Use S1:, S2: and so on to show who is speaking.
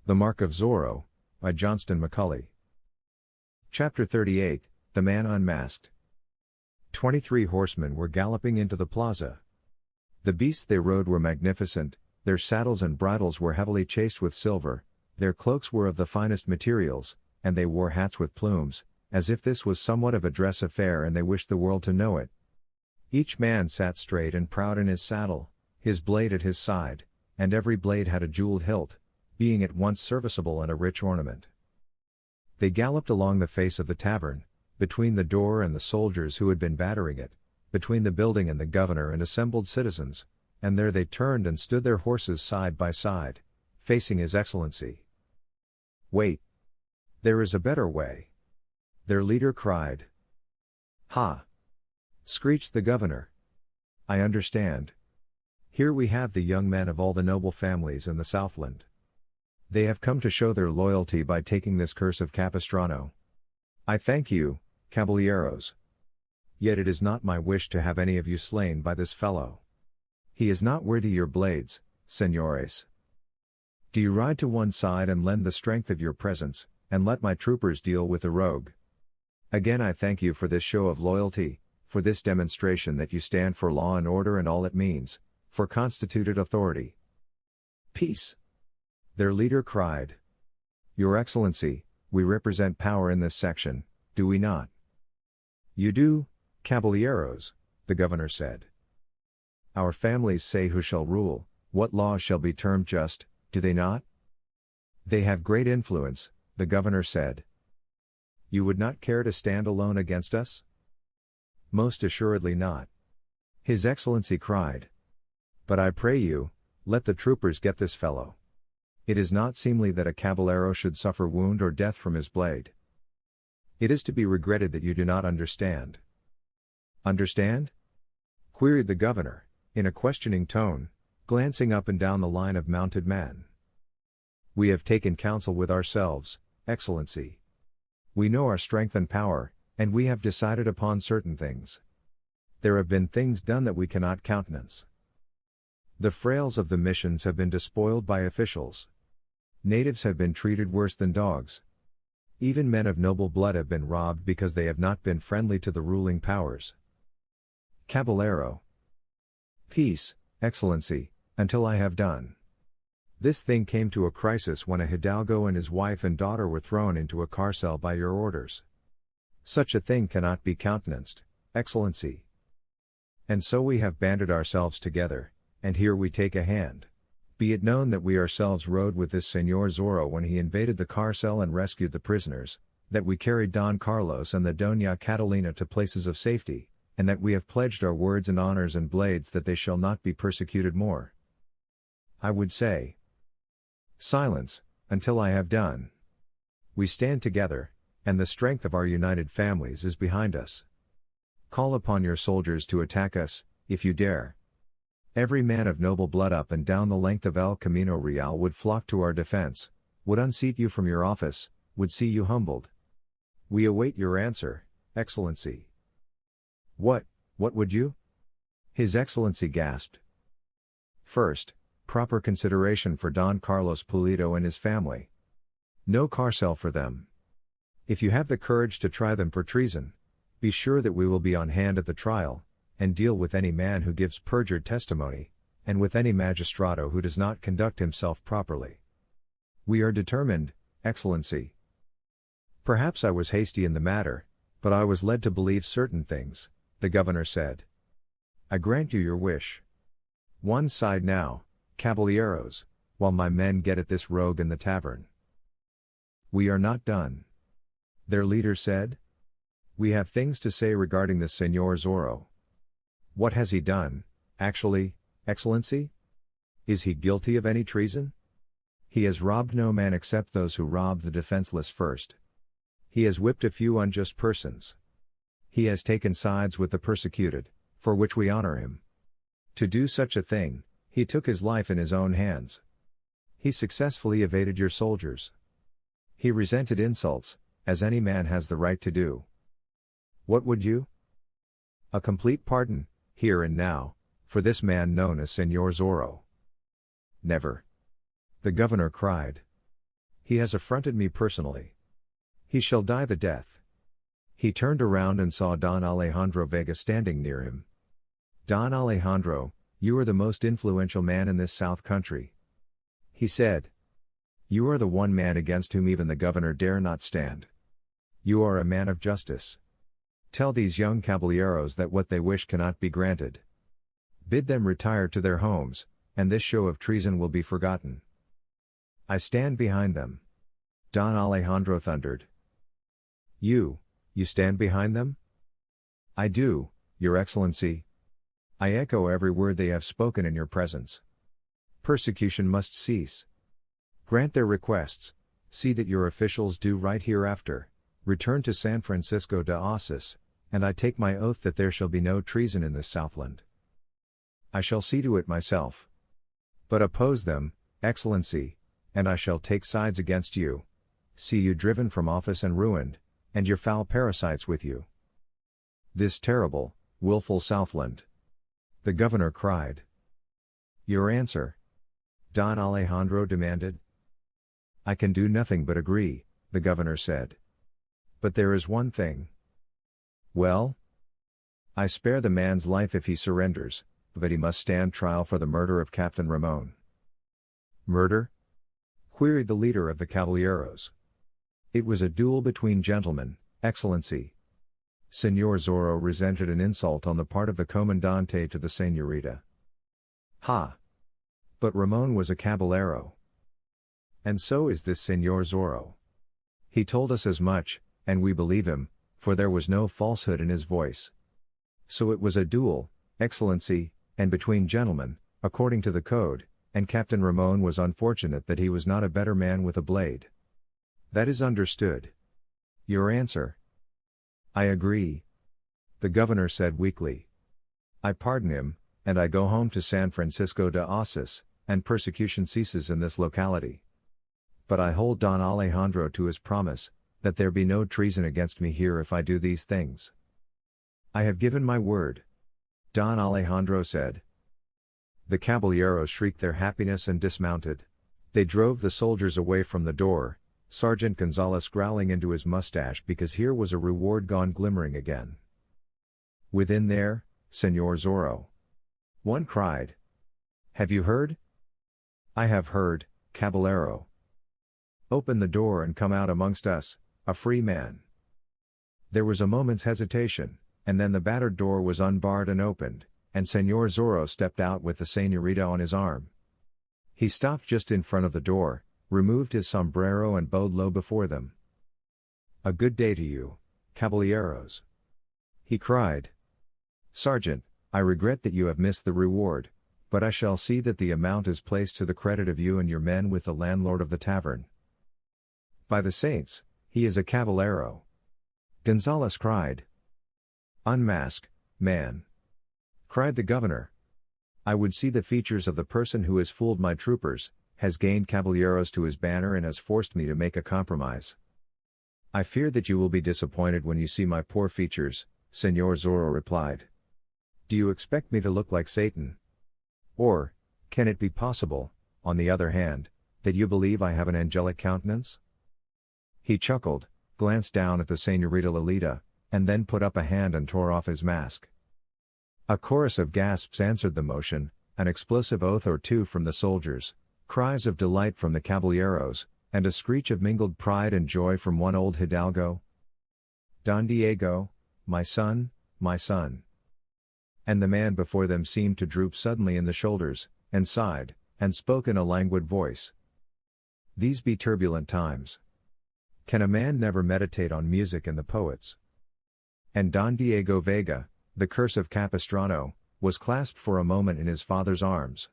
S1: The Mark of Zorro, by Johnston McCulley. Chapter 38, The Man Unmasked. 23 horsemen were galloping into the plaza. The beasts they rode were magnificent, their saddles and bridles were heavily chased with silver, their cloaks were of the finest materials, and they wore hats with plumes, as if this was somewhat of a dress affair and they wished the world to know it. Each man sat straight and proud in his saddle, his blade at his side, and every blade had a jeweled hilt, being at once serviceable and a rich ornament. They galloped along the face of the tavern, between the door and the soldiers who had been battering it, between the building and the governor and assembled citizens, and there they turned and stood their horses side by side, facing His Excellency. "Wait! There is a better way!" their leader cried. "Ha!" screeched the governor. "I understand. Here we have the young men of all the noble families in the Southland. They have come to show their loyalty by taking this curse of Capistrano. I thank you, caballeros. Yet it is not my wish to have any of you slain by this fellow. He is not worthy your blades, señores. Do you ride to one side and lend the strength of your presence, and let my troopers deal with the rogue. Again I thank you for this show of loyalty, for this demonstration that you stand for law and order and all it means, for constituted authority." "Peace!" their leader cried. "Your Excellency, we represent power in this section, do we not?" "You do, caballeros," the governor said. "Our families say who shall rule, what laws shall be termed just, do they not?" "They have great influence," the governor said. "You would not care to stand alone against us?" "Most assuredly not," His Excellency cried. "But I pray you, let the troopers get this fellow. It is not seemly that a caballero should suffer wound or death from his blade. It is to be regretted that you do not understand." "Understand?" queried the governor, in a questioning tone, glancing up and down the line of mounted men. "We have taken counsel with ourselves, Excellency. We know our strength and power, and we have decided upon certain things. There have been things done that we cannot countenance. The frails of the missions have been despoiled by officials. Natives have been treated worse than dogs. Even men of noble blood have been robbed because they have not been friendly to the ruling powers. Caballero. Peace, Excellency, until I have done. This thing came to a crisis when a hidalgo and his wife and daughter were thrown into a carcel by your orders. Such a thing cannot be countenanced, Excellency. And so we have banded ourselves together, and here we take a hand. Be it known that we ourselves rode with this Señor Zorro when he invaded the carcel and rescued the prisoners, that we carried Don Carlos and the Doña Catalina to places of safety, and that we have pledged our words and honors and blades that they shall not be persecuted more. I would say, silence, until I have done. We stand together, and the strength of our united families is behind us. Call upon your soldiers to attack us, if you dare. Every man of noble blood up and down the length of El Camino Real would flock to our defense, would unseat you from your office, would see you humbled. We await your answer, Excellency." What would you?" His Excellency gasped. "First, proper consideration for Don Carlos Pulido and his family. No carcel for them. If you have the courage to try them for treason, be sure that we will be on hand at the trial, and deal with any man who gives perjured testimony, and with any magistrado who does not conduct himself properly. We are determined, Excellency. Perhaps I was hasty in the matter, but I was led to believe certain things," the governor said. "I grant you your wish. One side now, caballeros, while my men get at this rogue in the tavern." "We are not done," their leader said. "We have things to say regarding this Señor Zorro. What has he done, actually, Excellency? Is he guilty of any treason? He has robbed no man except those who robbed the defenseless first. He has whipped a few unjust persons. He has taken sides with the persecuted, for which we honor him. To do such a thing, he took his life in his own hands. He successfully evaded your soldiers. He resented insults, as any man has the right to do. What would you? A complete pardon, here and now, for this man known as Señor Zorro." "Never!" the governor cried. He has affronted me personally. He shall die the death. He turned around and saw Don Alejandro Vega standing near him. Don Alejandro, you are the most influential man in this South Country. He said. You are the one man against whom even the governor dare not stand. You are a man of justice. Tell these young caballeros that what they wish cannot be granted. Bid them retire to their homes, and this show of treason will be forgotten. I stand behind them. Don Alejandro thundered. You stand behind them? I do, Your Excellency. I echo every word they have spoken in your presence. Persecution must cease. Grant their requests, see that your officials do right hereafter, return to San Francisco de Osis, and I take my oath that there shall be no treason in this Southland. I shall see to it myself. But oppose them, Excellency, and I shall take sides against you, see you driven from office and ruined, and your foul parasites with you. This terrible, willful Southland. The governor cried. Your answer? Don Alejandro demanded. I can do nothing but agree, the governor said. But there is one thing. Well? I spare the man's life if he surrenders, but he must stand trial for the murder of Captain Ramon. Murder? Queried the leader of the caballeros. It was a duel between gentlemen, Excellency. Señor Zorro resented an insult on the part of the comandante to the señorita. Ha! But Ramon was a caballero. And so is this Señor Zorro. He told us as much, and we believe him, for there was no falsehood in his voice. So it was a duel, Excellency, and between gentlemen, according to the code, and Captain Ramon was unfortunate that he was not a better man with a blade. That is understood. Your answer? I agree. The governor said weakly. I pardon him, and I go home to San Francisco de Osis, and persecution ceases in this locality. But I hold Don Alejandro to his promise, that there be no treason against me here if I do these things. I have given my word. Don Alejandro said. The caballeros shrieked their happiness and dismounted. They drove the soldiers away from the door, Sergeant Gonzalez growling into his mustache because here was a reward gone glimmering again. Within there, Señor Zorro. One cried. Have you heard? I have heard, caballero. Open the door and come out amongst us, a free man. There was a moment's hesitation, and then the battered door was unbarred and opened, and Señor Zorro stepped out with the señorita on his arm. He stopped just in front of the door, removed his sombrero and bowed low before them. A good day to you, caballeros. He cried. Sergeant, I regret that you have missed the reward, but I shall see that the amount is placed to the credit of you and your men with the landlord of the tavern. By the saints, he is a caballero. Gonzalez cried. Unmask, man. Cried the governor. I would see the features of the person who has fooled my troopers, has gained caballeros to his banner and has forced me to make a compromise. I fear that you will be disappointed when you see my poor features, Señor Zorro replied. Do you expect me to look like Satan? Or, can it be possible, on the other hand, that you believe I have an angelic countenance? He chuckled, glanced down at the Señorita Lolita, and then put up a hand and tore off his mask. A chorus of gasps answered the motion, an explosive oath or two from the soldiers, cries of delight from the caballeros, and a screech of mingled pride and joy from one old hidalgo. Don Diego, my son, my son. And the man before them seemed to droop suddenly in the shoulders, and sighed, and spoke in a languid voice. These be turbulent times. Can a man never meditate on music and the poets? And Don Diego Vega, the curse of Capistrano, was clasped for a moment in his father's arms.